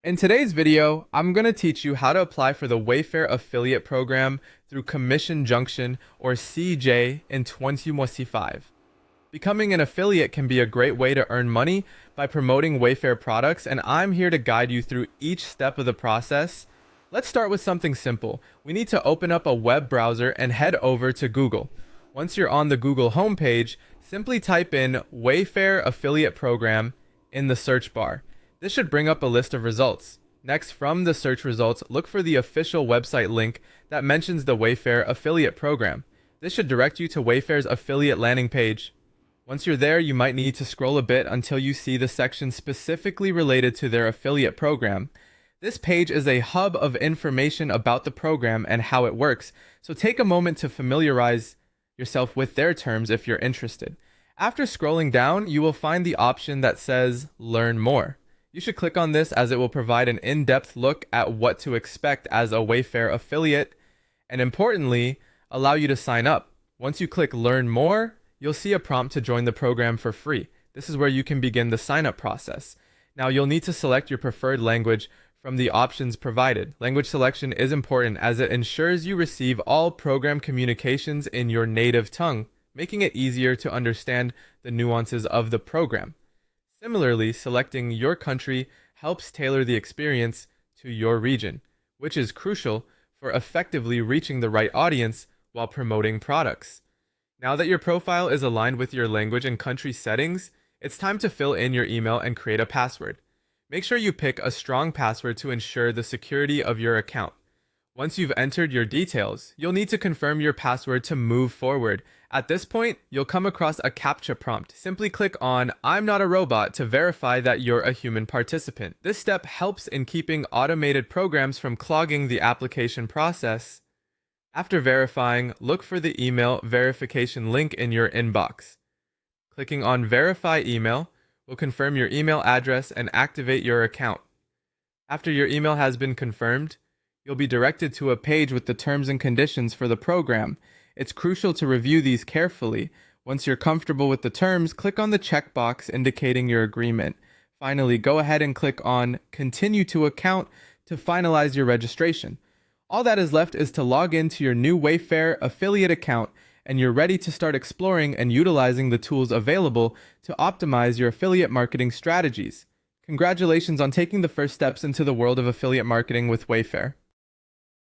In today's video, I'm going to teach you how to apply for the Wayfair affiliate program through Commission Junction or CJ in 2025. Becoming an affiliate can be a great way to earn money by promoting Wayfair products, and I'm here to guide you through each step of the process. Let's start with something simple. We need to open up a web browser and head over to Google. Once you're on the Google homepage, simply type in Wayfair affiliate program in the search bar. This should bring up a list of results. Next, from the search results, look for the official website link that mentions the Wayfair affiliate program. This should direct you to Wayfair's affiliate landing page. Once you're there, you might need to scroll a bit until you see the section specifically related to their affiliate program. This page is a hub of information about the program and how it works, so take a moment to familiarize yourself with their terms if you're interested. After scrolling down, you will find the option that says Learn More. You should click on this as it will provide an in-depth look at what to expect as a Wayfair affiliate, and importantly, allow you to sign up. Once you click Learn More, you'll see a prompt to join the program for free. This is where you can begin the sign-up process. Now, you'll need to select your preferred language from the options provided. Language selection is important as it ensures you receive all program communications in your native tongue, making it easier to understand the nuances of the program. Similarly, selecting your country helps tailor the experience to your region, which is crucial for effectively reaching the right audience while promoting products. Now that your profile is aligned with your language and country settings, it's time to fill in your email and create a password. Make sure you pick a strong password to ensure the security of your account. Once you've entered your details, you'll need to confirm your password to move forward. At this point, you'll come across a CAPTCHA prompt. Simply click on I'm not a robot to verify that you're a human participant. This step helps in keeping automated programs from clogging the application process. After verifying, look for the email verification link in your inbox. Clicking on Verify Email will confirm your email address and activate your account. After your email has been confirmed, you'll be directed to a page with the terms and conditions for the program. It's crucial to review these carefully. Once you're comfortable with the terms, click on the checkbox indicating your agreement. Finally, go ahead and click on Continue to Account to finalize your registration. All that is left is to log into your new Wayfair affiliate account, and you're ready to start exploring and utilizing the tools available to optimize your affiliate marketing strategies. Congratulations on taking the first steps into the world of affiliate marketing with Wayfair.